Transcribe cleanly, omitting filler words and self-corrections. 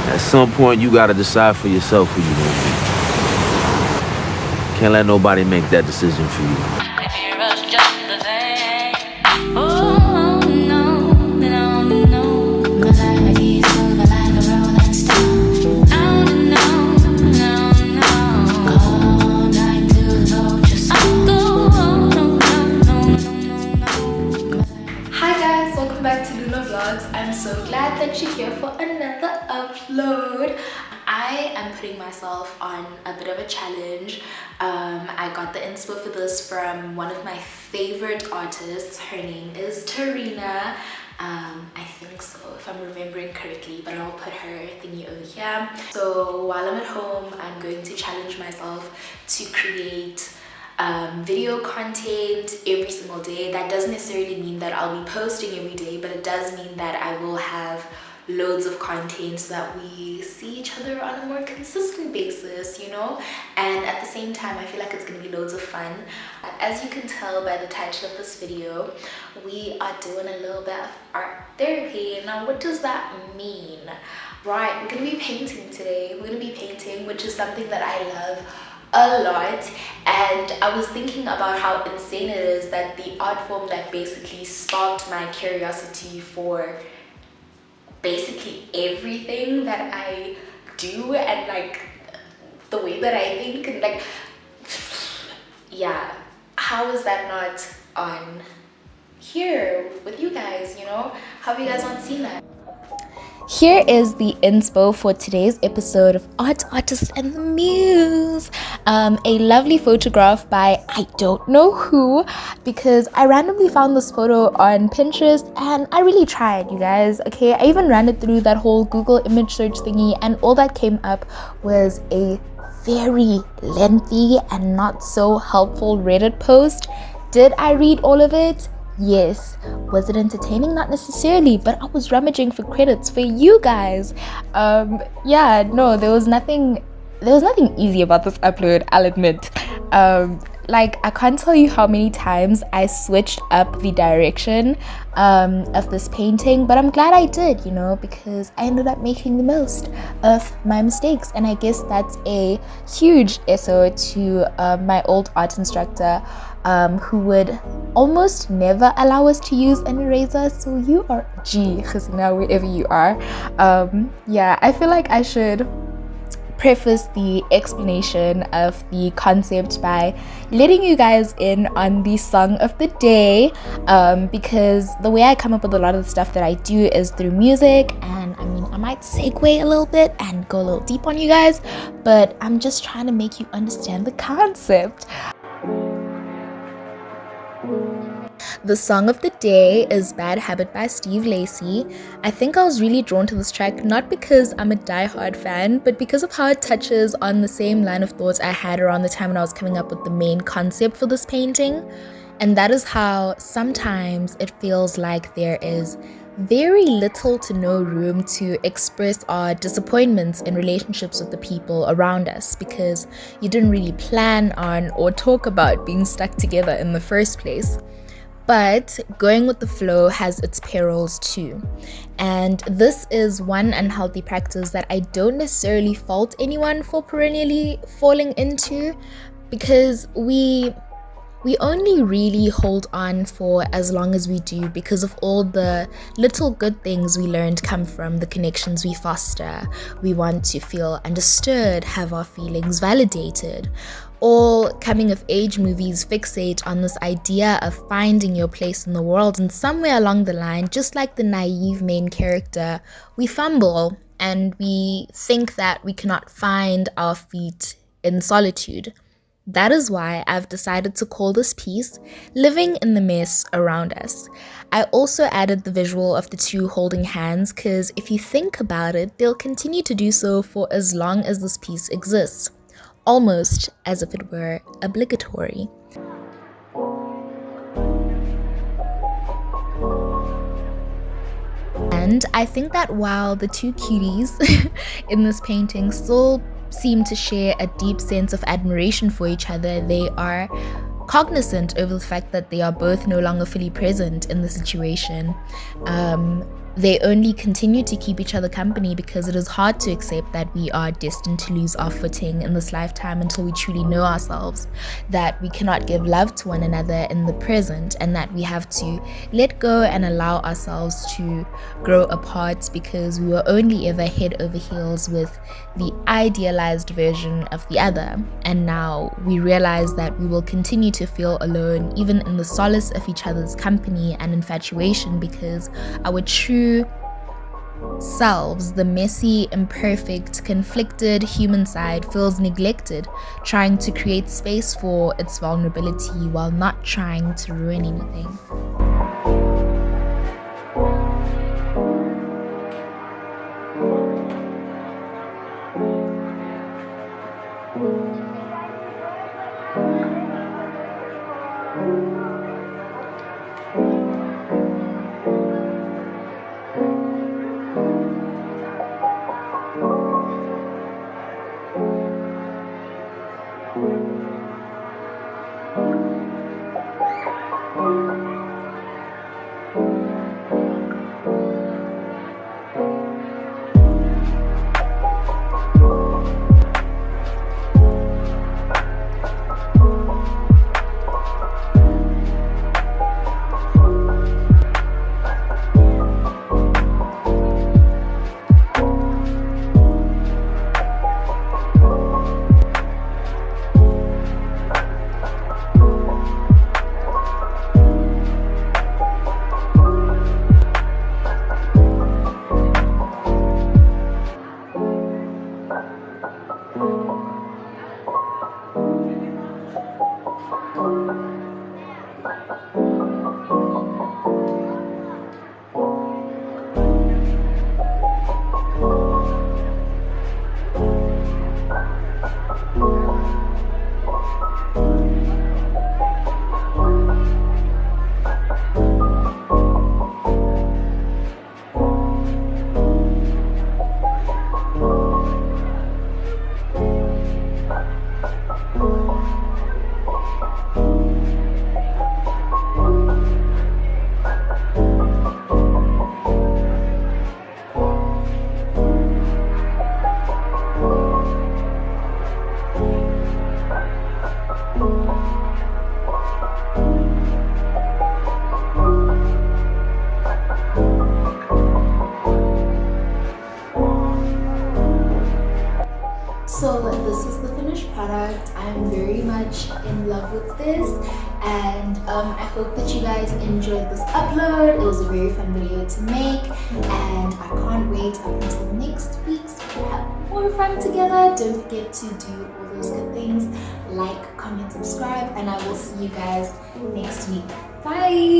At some point, you gotta decide for yourself who you gonna be. Can't let nobody make that decision for you. I'm so glad that you're here for another upload. I am putting myself on a bit of a challenge. I got the inspo for this from one of my favorite artists. Her name is Tarina. I think so, if I'm remembering correctly, but I'll put her thingy over here. So while I'm at home, I'm going to challenge myself to create video content every single day. That doesn't necessarily mean that I'll be posting every day, but it does mean that I will have loads of content so that we see each other on a more consistent basis, you know. And at the same time, I feel like it's gonna be loads of fun. As you can tell by the title of this video, we are doing a little bit of art therapy. Now, what does that mean? Right, we're gonna be painting today. We're gonna be painting, which is something that I love a lot. And I was thinking about how insane it is that the art form that basically sparked my curiosity for basically everything that I do, and like the way that I think, and like, yeah, how is that not on here with you guys, you know? How have you guys not seen that? Here is the inspo for today's episode of Art, Artist and the Muse. A lovely photograph by I don't know who, because I randomly found this photo on Pinterest and I really tried, you guys, okay? I even ran it through that whole Google image search thingy, and all that came up was a very lengthy and not so helpful Reddit post. Did I read all of it? Yes. Was it entertaining? Not necessarily, but I was rummaging for credits for you guys. Yeah, no, there was nothing easy about this upload, I'll admit. Like, I can't tell you how many times I switched up the direction of this painting, but I'm glad I did, you know, because I ended up making the most of my mistakes. And I guess that's a huge SO to my old art instructor, who would almost never allow us to use an eraser. So you are G, Khasina, wherever you are. Yeah, I feel like I should preface the explanation of the concept by letting you guys in on the song of the day, because the way I come up with a lot of the stuff that I do is through music. And I mean, I might segue a little bit and go a little deep on you guys, but I'm just trying to make you understand the concept. The song of the day is Bad Habit by Steve Lacy. I think I was really drawn to this track not because I'm a die-hard fan, but because of how it touches on the same line of thoughts I had around the time when I was coming up with the main concept for this painting. And that is how sometimes it feels like there is very little to no room to express our disappointments in relationships with the people around us, because you didn't really plan on or talk about being stuck together in the first place. But going with the flow has its perils too. And this is one unhealthy practice that I don't necessarily fault anyone for perennially falling into, because we only really hold on for as long as we do because of all the little good things we learned come from the connections we foster. We want to feel understood, have our feelings validated. All coming of age movies fixate on this idea of finding your place in the world, and somewhere along the line, just like the naive main character, we fumble and we think that we cannot find our feet in solitude. That is why I've decided to call this piece Living in the Mess Around Us. I also added the visual of the two holding hands because if you think about it, they'll continue to do so for as long as this piece exists, almost as if it were obligatory. And I think that while the two cuties in this painting still seem to share a deep sense of admiration for each other, they are cognizant over the fact that they are both no longer fully present in the situation. they only continue to keep each other company because it is hard to accept that we are destined to lose our footing in this lifetime until we truly know ourselves, that we cannot give love to one another in the present, and that we have to let go and allow ourselves to grow apart because we were only ever head over heels with the idealized version of the other. And now we realize that we will continue to feel alone even in the solace of each other's company and infatuation, because our true selves, the messy, imperfect, conflicted human side, feels neglected, trying to create space for its vulnerability while not trying to ruin anything. So this is the finished product. I'm very much in love with this, and I hope that you guys enjoyed this upload. It was a very fun video to make, and I can't wait up until next week so we can have more fun together. Don't forget to do all those good things, like, comment, subscribe, and I will see you guys next week. Bye.